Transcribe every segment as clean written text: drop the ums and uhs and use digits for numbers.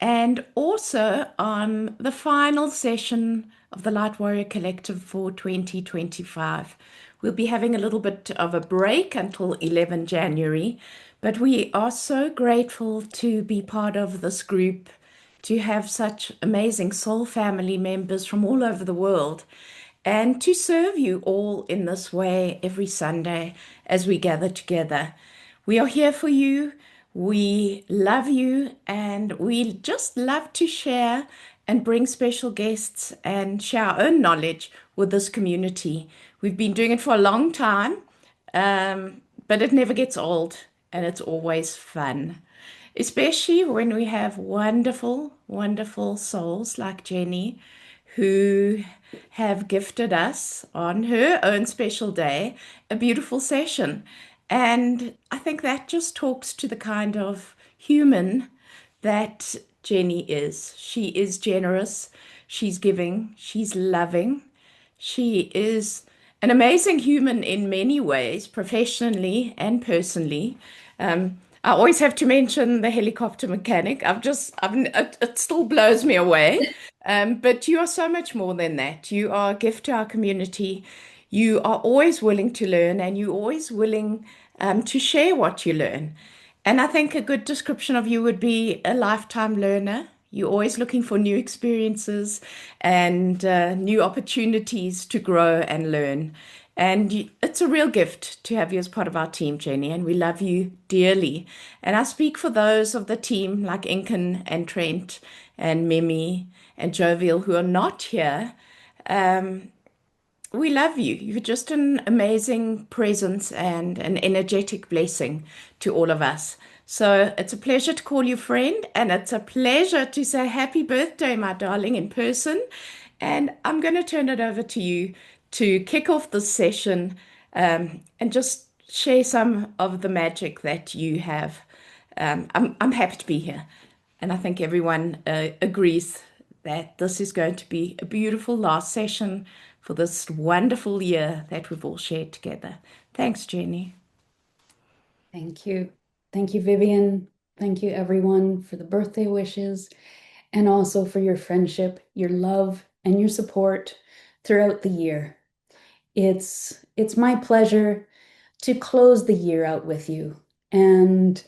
and also on the final session of the Lightwarrior Collective for 2025. We'll be having a little bit of a break until 11 January, but we are so grateful to be part of this group, to have such amazing soul family members from all over the world, and to serve you all in this way every Sunday as we gather together. We are here for you. We love you, and we just love to share and bring special guests and share our own knowledge with this community. We've been doing it for a long time, but it never gets old, and it's always fun, especially when we have wonderful, wonderful souls like Jenny, who have gifted us on her own special day a beautiful session. And I think that just talks to the kind of human that Jenny is. She is generous, she's giving, she's loving, she is an amazing human in many ways, professionally and personally. I always have to mention the helicopter mechanic. It still blows me away. But you are so much more than that. You are a gift to our community. You are always willing to learn, and you're always willing to share what you learn. And I think a good description of you would be a lifetime learner. You're always looking for new experiences and new opportunities to grow and learn. And it's a real gift to have you as part of our team, Jenny, and we love you dearly. And I speak for those of the team like Inken and Trent and Mimi and Jovial who are not here. We love you. You're just an amazing presence and an energetic blessing to all of us. So it's a pleasure to call you friend, and it's a pleasure to say happy birthday, my darling, in person. And I'm going to turn it over to you to kick off this session, and just share some of the magic that you have. I'm happy to be here, and I think everyone agrees that this is going to be a beautiful last session for this wonderful year that we've all shared together. Thanks, Jenny. Thank you. Thank you, Vivian. Thank you, everyone, for the birthday wishes and also for your friendship, your love, and your support throughout the year. It's my pleasure to close the year out with you. And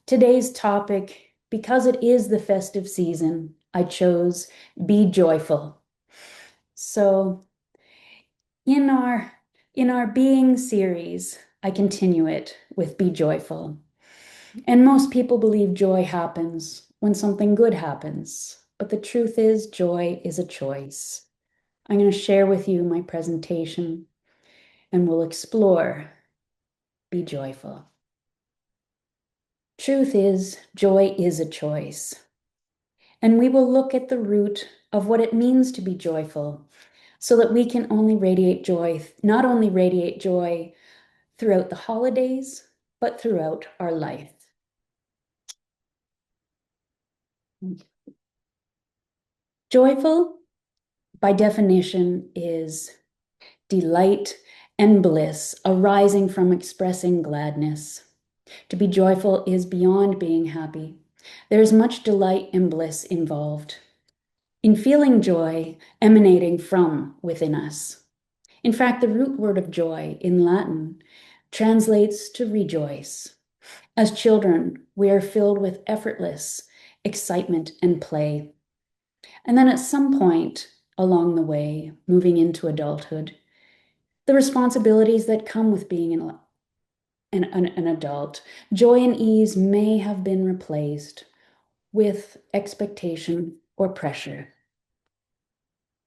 today's topic, because it is the festive season, I chose Be Joyful. So in our Being series, I continue it with Be Joyful. And most people believe joy happens when something good happens. But the truth is, joy is a choice. I'm going to share with you my presentation and we'll explore Be Joyful. Truth is, joy is a choice. And we will look at the root of what it means to be joyful so that we can only radiate joy, not only radiate joy throughout the holidays, but throughout our life. Joyful, by definition, is delight and bliss arising from expressing gladness. To be joyful is beyond being happy. There is much delight and bliss involved in feeling joy emanating from within us. In fact, the root word of joy in Latin translates to rejoice. As children, we are filled with effortless excitement and play. And then at some point along the way, moving into adulthood, the responsibilities that come with being an adult, joy and ease may have been replaced with expectation or pressure.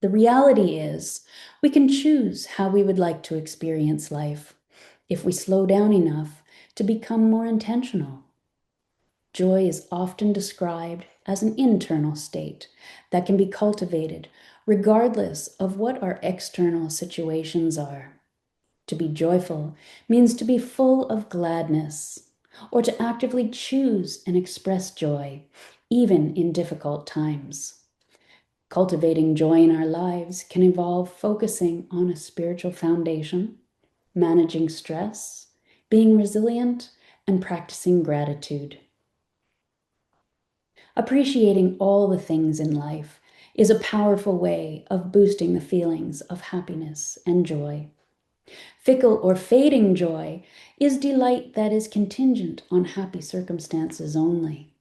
The reality is, we can choose how we would like to experience life if we slow down enough to become more intentional. Joy is often described as an internal state that can be cultivated regardless of what our external situations are. To be joyful means to be full of gladness or to actively choose and express joy, even in difficult times. Cultivating joy in our lives can involve focusing on a spiritual foundation, managing stress, being resilient, and practicing gratitude. Appreciating all the things in life is a powerful way of boosting the feelings of happiness and joy. Fickle or fading joy is delight that is contingent on happy circumstances only.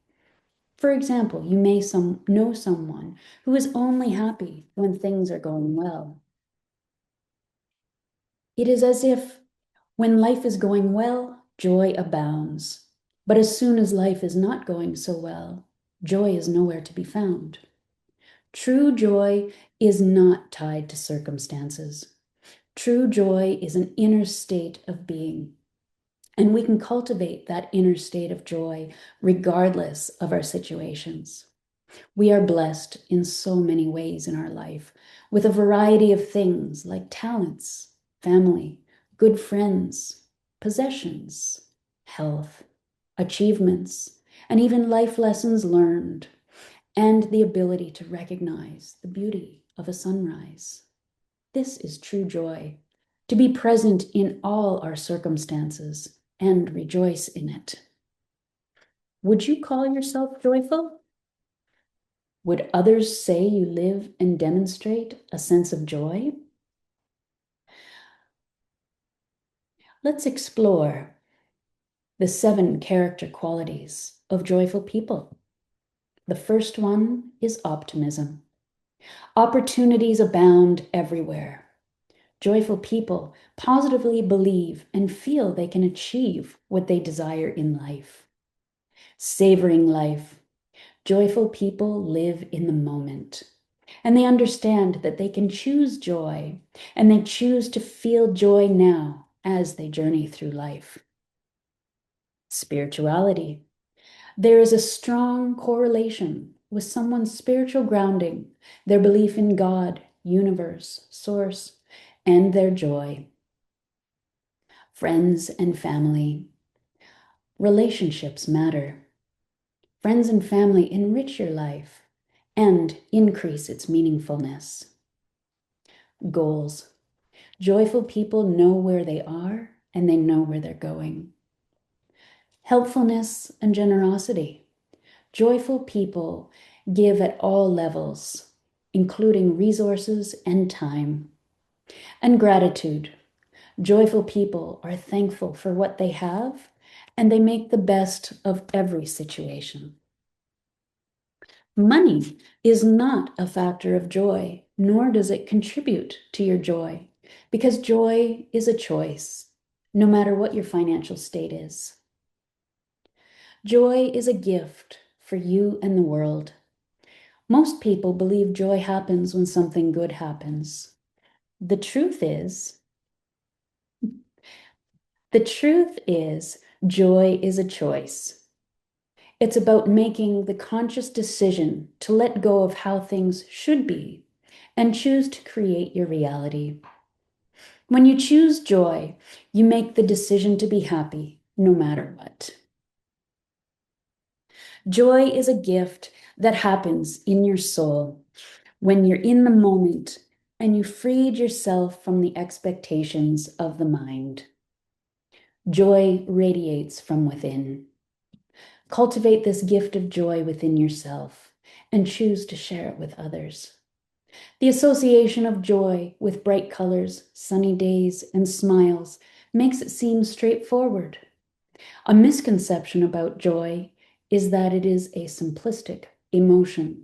For example, you may know someone who is only happy when things are going well. It is as if when life is going well, joy abounds. But as soon as life is not going so well, joy is nowhere to be found. True joy is not tied to circumstances. True joy is an inner state of being. And we can cultivate that inner state of joy regardless of our situations. We are blessed in so many ways in our life with a variety of things like talents, family, good friends, possessions, health, achievements, and even life lessons learned, and the ability to recognize the beauty of a sunrise. This is true joy, to be present in all our circumstances and rejoice in it. Would you call yourself joyful? Would others say you live and demonstrate a sense of joy? Let's explore the 7 character qualities of joyful people. The first one is optimism. Opportunities abound everywhere. Joyful people positively believe and feel they can achieve what they desire in life. Savoring life. Joyful people live in the moment, and they understand that they can choose joy, and they choose to feel joy now as they journey through life. Spirituality. There is a strong correlation with someone's spiritual grounding, their belief in God, universe, source, and their joy. Friends and family. Relationships matter. Friends and family enrich your life and increase its meaningfulness. Goals. Joyful people know where they are and they know where they're going. Helpfulness and generosity. Joyful people give at all levels, including resources and time. And gratitude. Joyful people are thankful for what they have, and they make the best of every situation. Money is not a factor of joy, nor does it contribute to your joy, because joy is a choice, no matter what your financial state is. Joy is a gift for you and the world. Most people believe joy happens when something good happens. The truth is, joy is a choice. It's about making the conscious decision to let go of how things should be and choose to create your reality. When you choose joy, you make the decision to be happy no matter what. Joy is a gift that happens in your soul when you're in the moment and you freed yourself from the expectations of the mind. Joy radiates from within. Cultivate this gift of joy within yourself and choose to share it with others. The association of joy with bright colors, sunny days, and smiles makes it seem straightforward. A misconception about joy is that it is a simplistic emotion.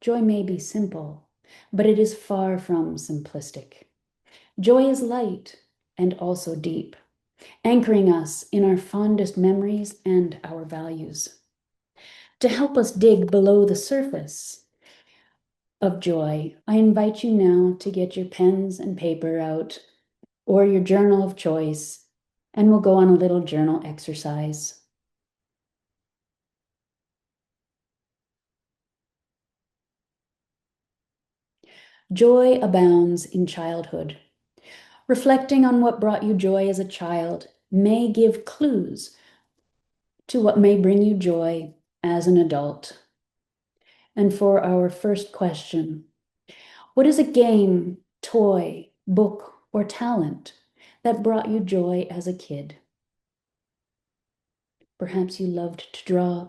Joy may be simple, but it is far from simplistic. Joy is light and also deep, anchoring us in our fondest memories and our values. To help us dig below the surface of joy, I invite you now to get your pens and paper out or your journal of choice, and we'll go on a little journal exercise. Joy abounds in childhood. Reflecting on what brought you joy as a child may give clues to what may bring you joy as an adult. And for our first question, what is a game, toy, book, or talent that brought you joy as a kid? Perhaps you loved to draw.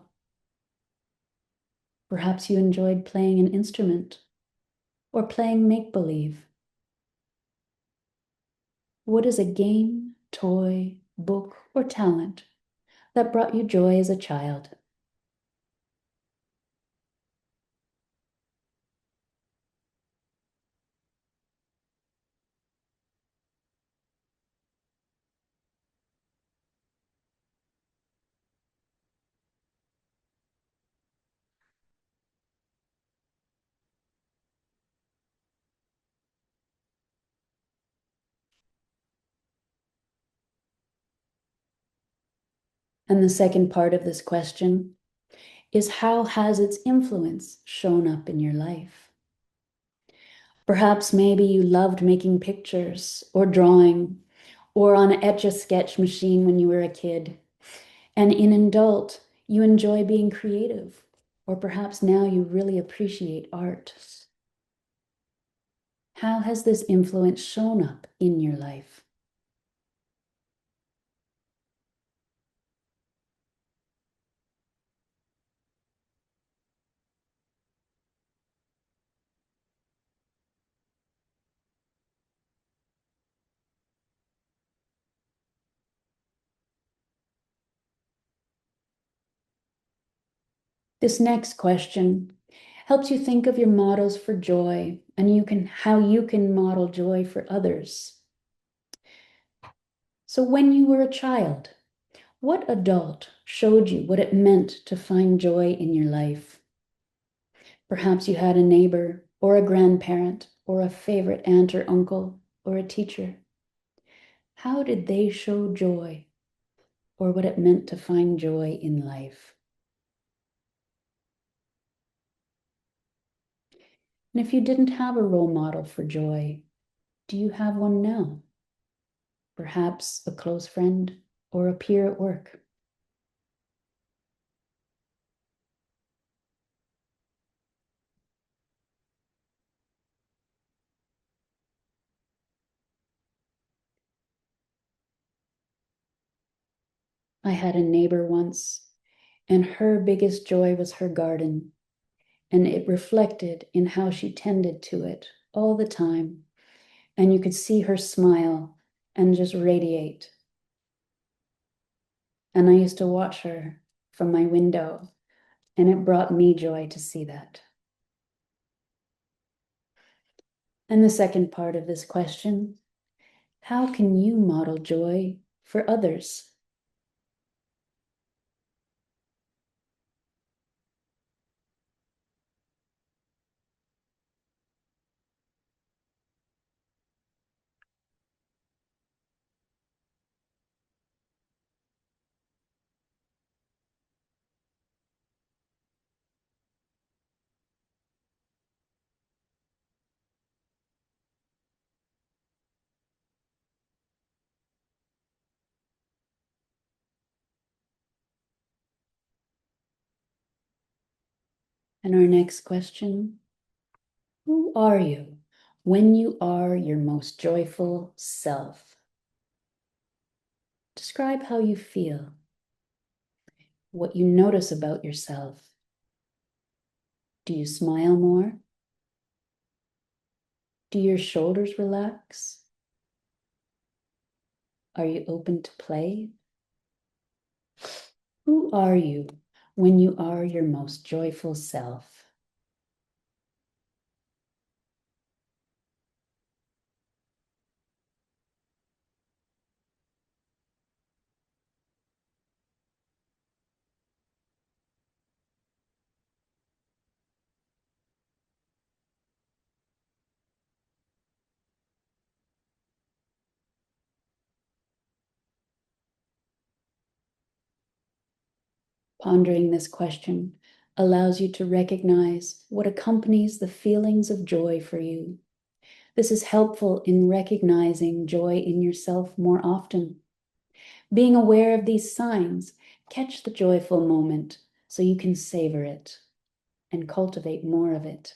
Perhaps you enjoyed playing an instrument or playing make-believe. What is a game, toy, book, or talent that brought you joy as a child? And the second part of this question is, how has its influence shown up in your life? Perhaps maybe you loved making pictures or drawing or on an Etch-a-Sketch machine when you were a kid. And in adult, you enjoy being creative, or perhaps now you really appreciate art. How has this influence shown up in your life? This next question helps you think of your models for joy and how you can model joy for others. So when you were a child, what adult showed you what it meant to find joy in your life? Perhaps you had a neighbor or a grandparent or a favorite aunt or uncle or a teacher. How did they show joy or what it meant to find joy in life? And if you didn't have a role model for joy, do you have one now? Perhaps a close friend or a peer at work. I had a neighbor once, and her biggest joy was her garden, and it reflected in how she tended to it all the time. And you could see her smile and just radiate. And I used to watch her from my window, and it brought me joy to see that. And the second part of this question, how can you model joy for others? And our next question, who are you when you are your most joyful self? Describe how you feel, what you notice about yourself. Do you smile more? Do your shoulders relax? Are you open to play? Who are you when you are your most joyful self? Pondering this question allows you to recognize what accompanies the feelings of joy for you. This is helpful in recognizing joy in yourself more often. Being aware of these signs, catch the joyful moment so you can savor it and cultivate more of it.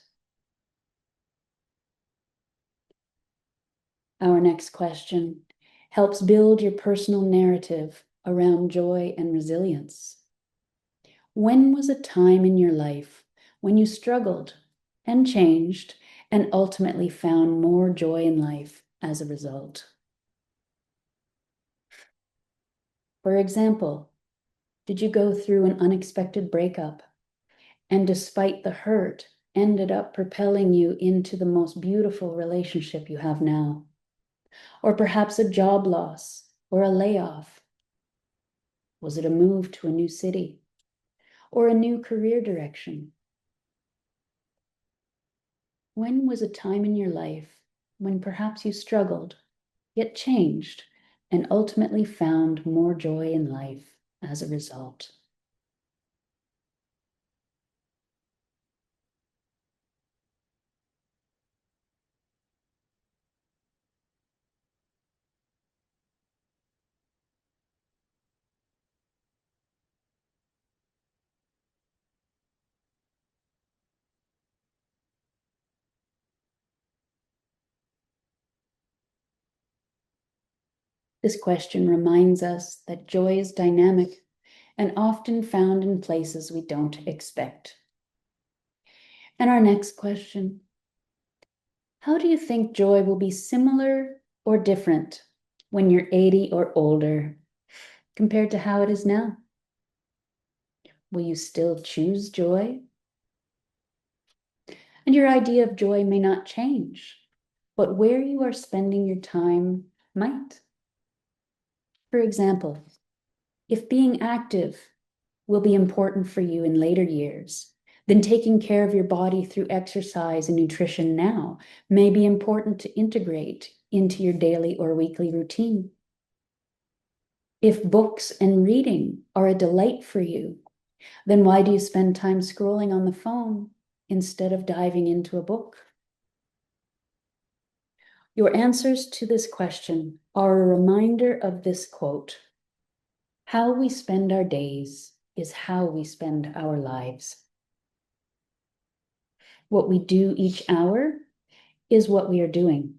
Our next question helps build your personal narrative around joy and resilience. When was a time in your life when you struggled and changed and ultimately found more joy in life as a result? For example, did you go through an unexpected breakup and despite the hurt, ended up propelling you into the most beautiful relationship you have now? Or perhaps a job loss or a layoff? Was it a move to a new city or a new career direction? When was a time in your life when perhaps you struggled, yet changed, and ultimately found more joy in life as a result? This question reminds us that joy is dynamic and often found in places we don't expect. And our next question, how do you think joy will be similar or different when you're 80 or older compared to how it is now? Will you still choose joy? And your idea of joy may not change, but where you are spending your time might. For example, if being active will be important for you in later years, then taking care of your body through exercise and nutrition now may be important to integrate into your daily or weekly routine. If books and reading are a delight for you, then why do you spend time scrolling on the phone instead of diving into a book? Your answers to this question are a reminder of this quote: how we spend our days is how we spend our lives. What we do each hour is what we are doing.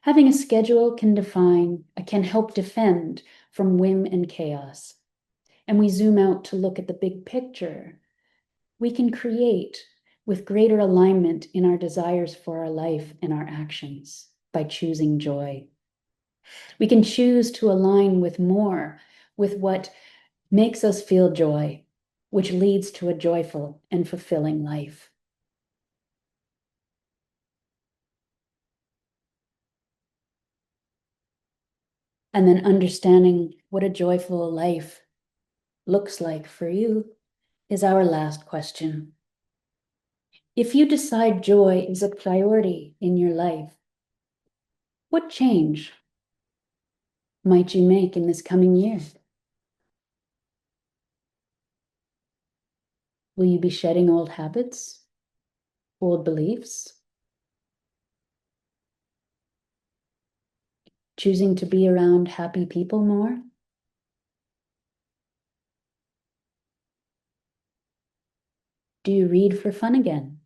Having a schedule can help defend from whim and chaos. And we zoom out to look at the big picture. We can create with greater alignment in our desires for our life and our actions by choosing joy. We can choose to align with more with what makes us feel joy, which leads to a joyful and fulfilling life. And then understanding what a joyful life looks like for you is our last question. If you decide joy is a priority in your life, what change might you make in this coming year? Will you be shedding old habits, old beliefs, choosing to be around happy people more? Do you read for fun again?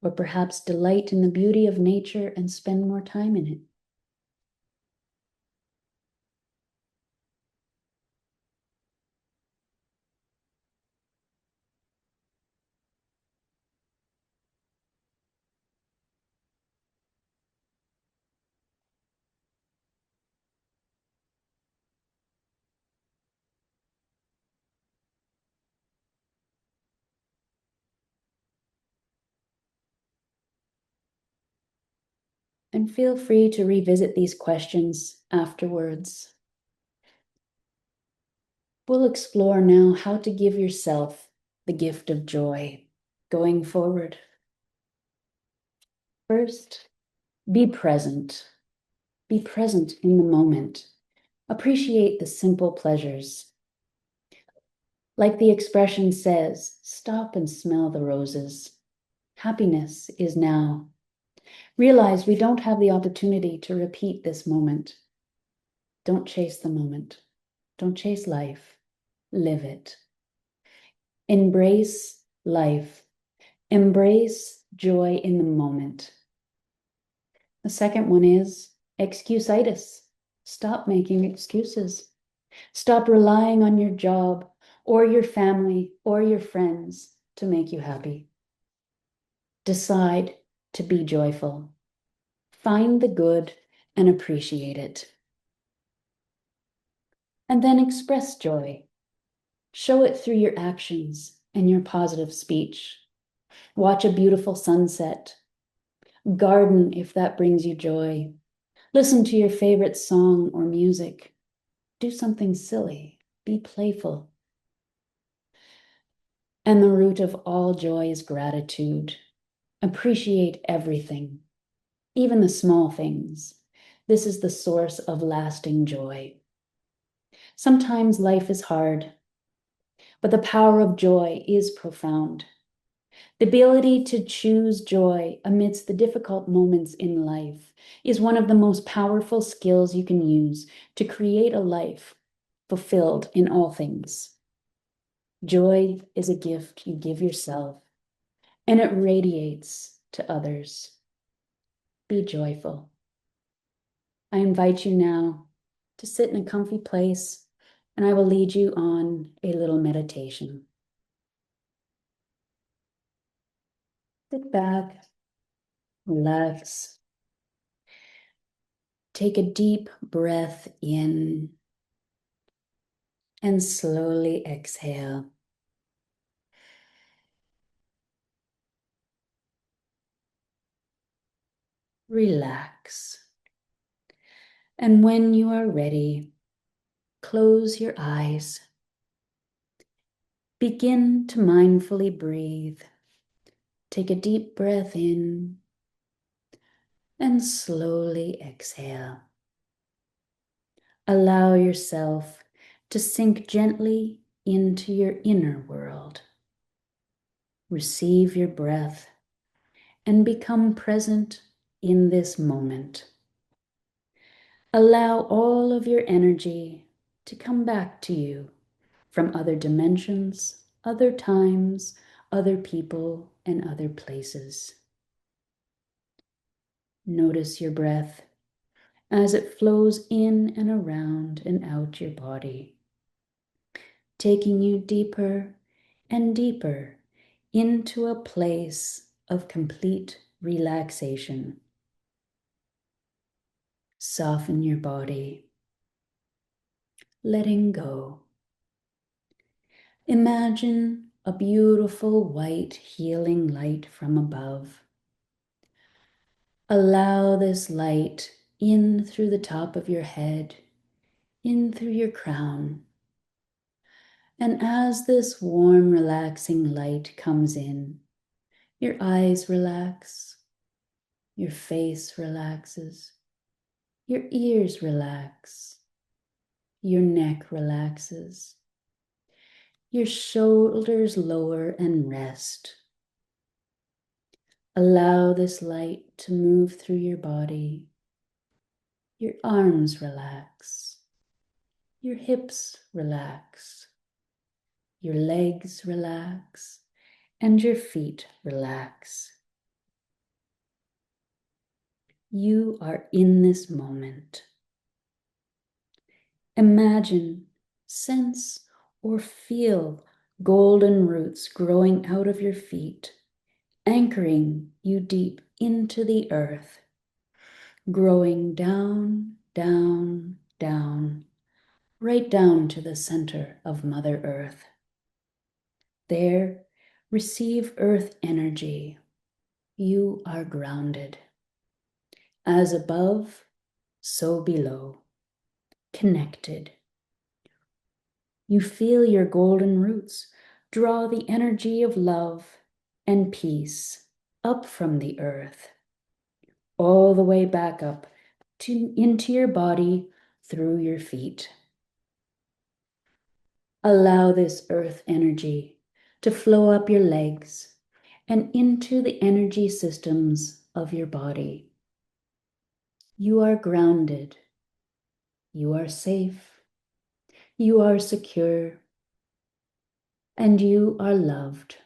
Or perhaps delight in the beauty of nature and spend more time in it? And feel free to revisit these questions afterwards. We'll explore now how to give yourself the gift of joy going forward. First, be present. Be present in the moment. Appreciate the simple pleasures. Like the expression says, stop and smell the roses. Happiness is now. Realize we don't have the opportunity to repeat this moment. Don't chase the moment. Don't chase life. Live it. Embrace life. Embrace joy in the moment. The second one is excuse-itis. Stop making excuses. Stop relying on your job or your family or your friends to make you happy. Decide to be joyful. Find the good and appreciate it. And then express joy. Show it through your actions and your positive speech. Watch a beautiful sunset. Garden if that brings you joy. Listen to your favorite song or music. Do something silly. Be playful. And the root of all joy is gratitude. Appreciate everything, even the small things. This is the source of lasting joy. Sometimes life is hard, but the power of joy is profound. The ability to choose joy amidst the difficult moments in life is one of the most powerful skills you can use to create a life fulfilled in all things. Joy is a gift you give yourself, and it radiates to others. Be joyful. I invite you now to sit in a comfy place, and I will lead you on a little meditation. Sit back, relax, take a deep breath in, and slowly exhale. Relax. And when you are ready, close your eyes. Begin to mindfully breathe. Take a deep breath in and slowly exhale. Allow yourself to sink gently into your inner world. Receive your breath and become present in this moment. Allow all of your energy to come back to you from other dimensions, other times, other people, and other places. Notice your breath as it flows in and around and out your body, taking you deeper and deeper into a place of complete relaxation. Soften your body, letting go. Imagine a beautiful white healing light from above. Allow this light in through the top of your head, in through your crown. And as this warm, relaxing light comes in, your eyes relax, your face relaxes, your ears relax, your neck relaxes, your shoulders lower and rest. Allow this light to move through your body. Your arms relax, your hips relax, your legs relax, and your feet relax. You are in this moment. Imagine, sense, or feel golden roots growing out of your feet, anchoring you deep into the earth, growing down, down, down, right down to the center of Mother Earth. There, receive earth energy. You are grounded. As above, so below, connected. You feel your golden roots draw the energy of love and peace up from the earth, all the way back up into your body through your feet. Allow this earth energy to flow up your legs and into the energy systems of your body. You are grounded. You are safe. You are secure. And you are loved.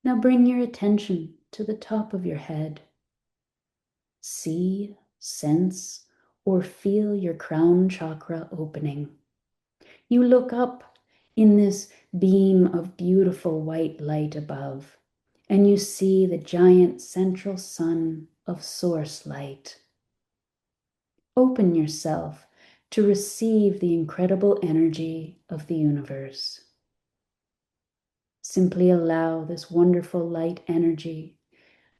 Now bring your attention to the top of your head. See, sense, or feel your crown chakra opening. You look up in this beam of beautiful white light above, and you see the giant central sun of source light. Open yourself to receive the incredible energy of the universe. Simply allow this wonderful light energy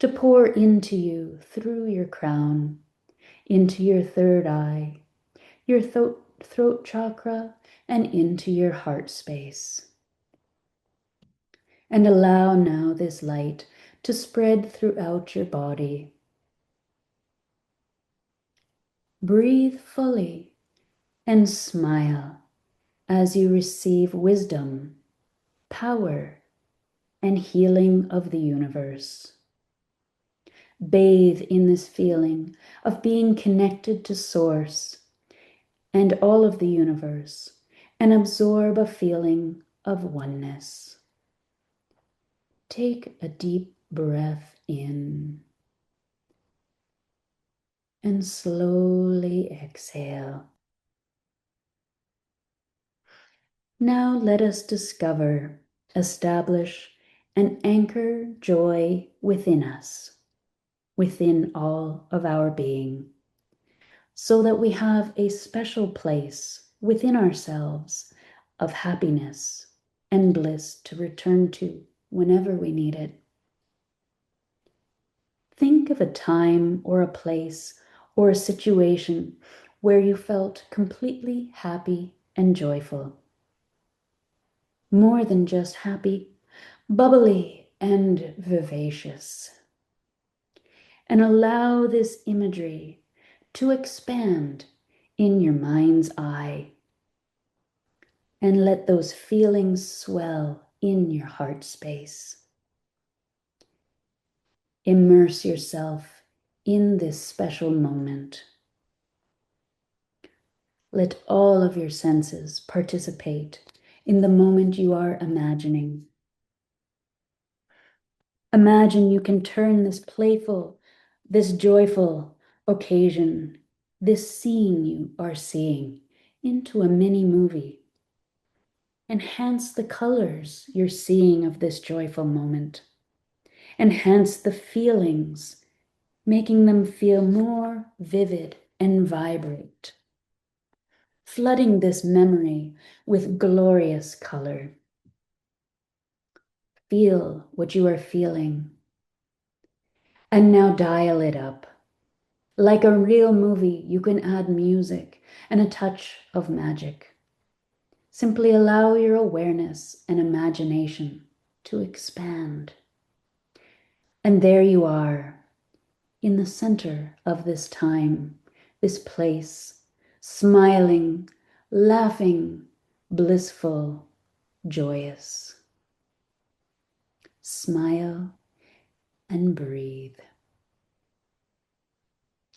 to pour into you through your crown, into your third eye, your throat chakra, and into your heart space. And allow now this light to spread throughout your body. Breathe fully and smile as you receive wisdom, power, and healing of the universe. Bathe in this feeling of being connected to Source and all of the universe, and absorb a feeling of oneness. Take a deep breath in and slowly exhale. Now let us discover, establish, and anchor joy within us, within all of our being, so that we have a special place within ourselves of happiness and bliss to return to whenever we need it. Think of a time or a place or a situation where you felt completely happy and joyful. More than just happy, bubbly and vivacious. And allow this imagery to expand in your mind's eye. And let those feelings swell in your heart space. Immerse yourself in this special moment. Let all of your senses participate in the moment you are imagining. Imagine you can turn this playful, this joyful occasion, this scene you are seeing, into a mini movie. Enhance the colors you're seeing of this joyful moment. Enhance the feelings, making them feel more vivid and vibrant. Flooding this memory with glorious color. Feel what you are feeling. And now dial it up. Like a real movie, you can add music and a touch of magic. Simply allow your awareness and imagination to expand. And there you are, in the center of this time, this place, smiling, laughing, blissful, joyous. Smile and breathe.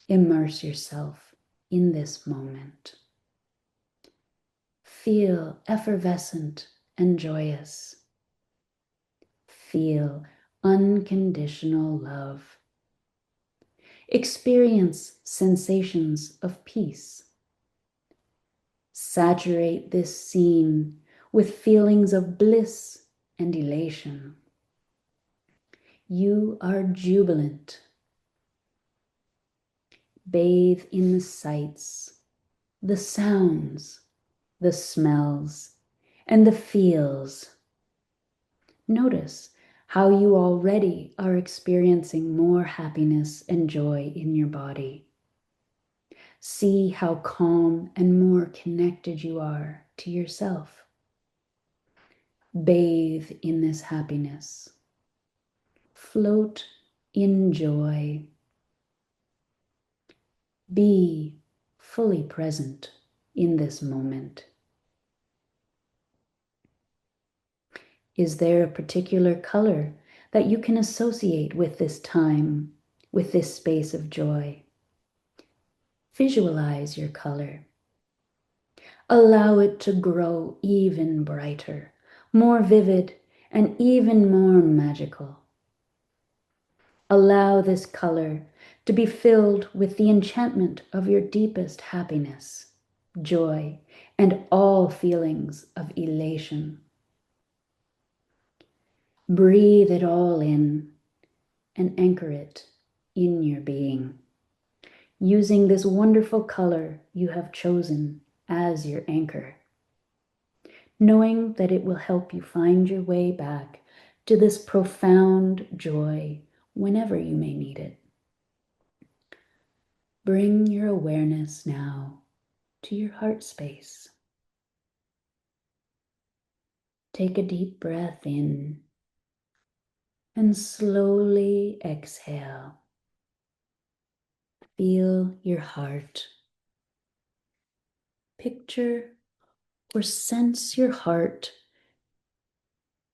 Immerse yourself in this moment. Feel effervescent and joyous. Feel unconditional love. Experience sensations of peace. Saturate this scene with feelings of bliss and elation. You are jubilant. Bathe in the sights, the sounds, the smells, and the feels. Notice how you already are experiencing more happiness and joy in your body. See how calm and more connected you are to yourself. Bathe in this happiness. Float in joy. Be fully present in this moment. Is there a particular color that you can associate with this time, with this space of joy? Visualize your color. Allow it to grow even brighter, more vivid, and even more magical. Allow this color to be filled with the enchantment of your deepest happiness, joy, and all feelings of elation. Breathe it all in and anchor it in your being, using this wonderful color you have chosen as your anchor, knowing that it will help you find your way back to this profound joy whenever you may need it. Bring your awareness now to your heart space. Take a deep breath in and slowly exhale. Feel your heart. Picture or sense your heart,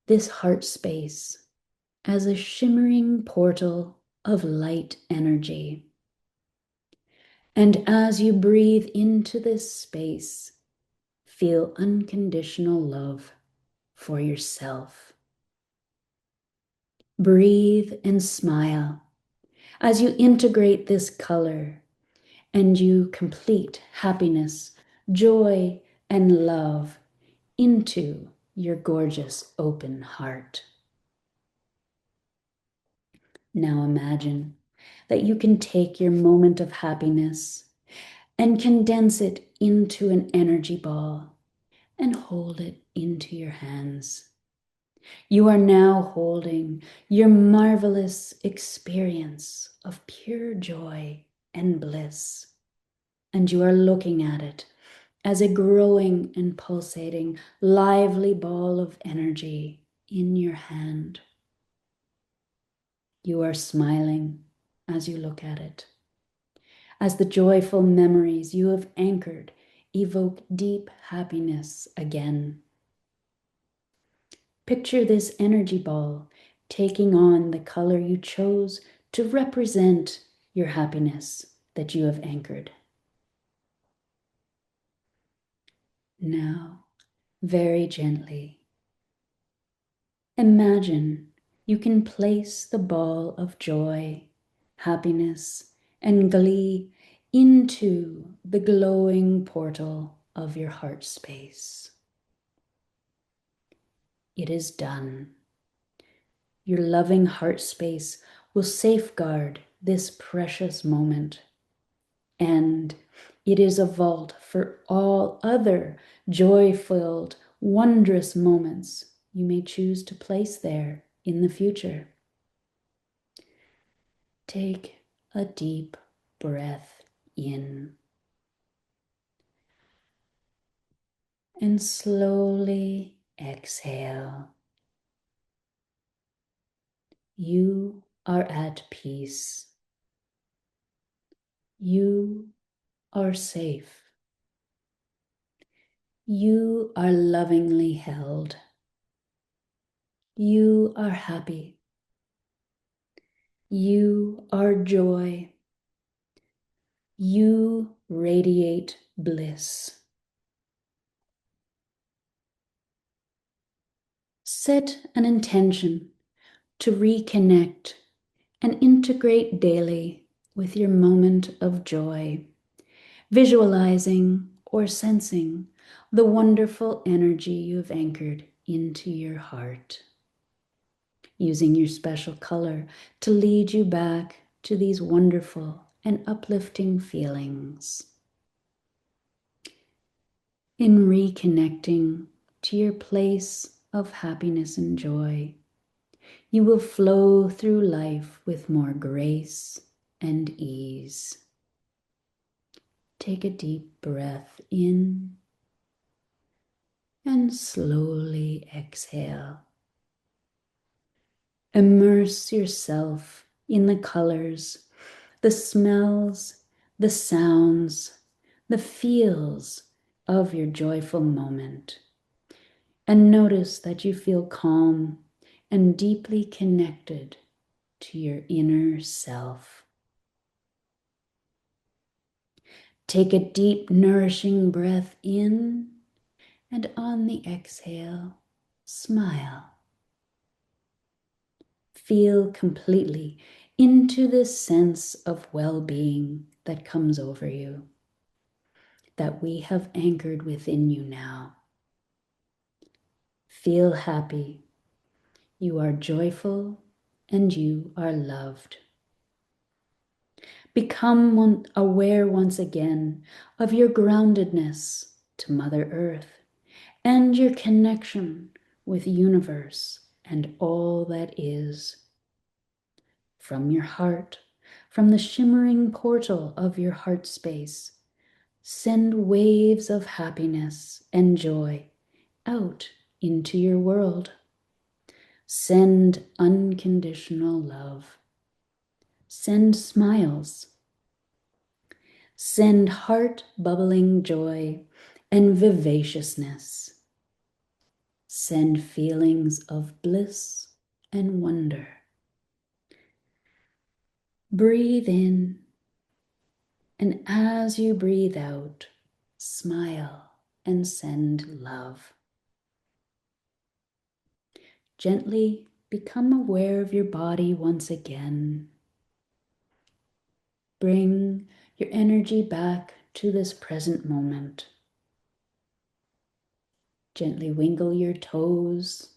this heart space, as a shimmering portal of light energy. And as you breathe into this space, feel unconditional love for yourself. Breathe and smile as you integrate this color and you complete happiness, joy, and love into your gorgeous open heart. Now imagine that you can take your moment of happiness and condense it into an energy ball and hold it into your hands. You are now holding your marvelous experience of pure joy and bliss, and you are looking at it as a growing and pulsating, lively ball of energy in your hand. You are smiling as you look at it, as the joyful memories you have anchored evoke deep happiness again. Picture this energy ball taking on the color you chose to represent your happiness that you have anchored. Now, very gently, imagine you can place the ball of joy, happiness, and glee into the glowing portal of your heart space. It is done. Your loving heart space will safeguard this precious moment, and it is a vault for all other joy-filled, wondrous moments you may choose to place there in the future. Take a deep breath in and slowly exhale. You are at peace. You are safe. You are lovingly held. You are happy. You are joy. You radiate bliss. Set an intention to reconnect and integrate daily with your moment of joy, visualizing or sensing the wonderful energy you have anchored into your heart, using your special color to lead you back to these wonderful and uplifting feelings. In reconnecting to your place of happiness and joy, you will flow through life with more grace and ease. Take a deep breath in and slowly exhale. Immerse yourself in the colors, the smells, the sounds, the feels of your joyful moment. And notice that you feel calm and deeply connected to your inner self. Take a deep, nourishing breath in, and on the exhale, smile. Feel completely into this sense of well-being that comes over you. that we have anchored within you now. Feel happy. You are joyful and you are loved. Become aware once again of your groundedness to Mother Earth and your connection with universe and all that is. From your heart, from the shimmering portal of your heart space, send waves of happiness and joy out into your world. Send unconditional love. Send smiles. Send heart-bubbling joy and vivaciousness. Send feelings of bliss and wonder. Breathe in, and as you breathe out, smile and send love. Gently become aware of your body once again. Bring your energy back to this present moment. Gently wiggle your toes,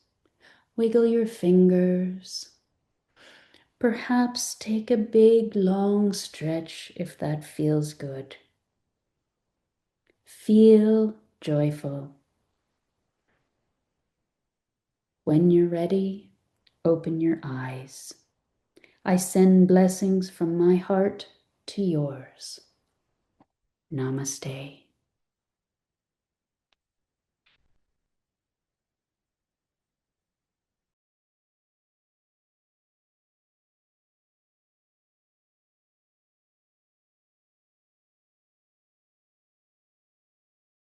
wiggle your fingers. Perhaps take a big long stretch if that feels good. Feel joyful. When you're ready, open your eyes. I send blessings from my heart to yours. Namaste.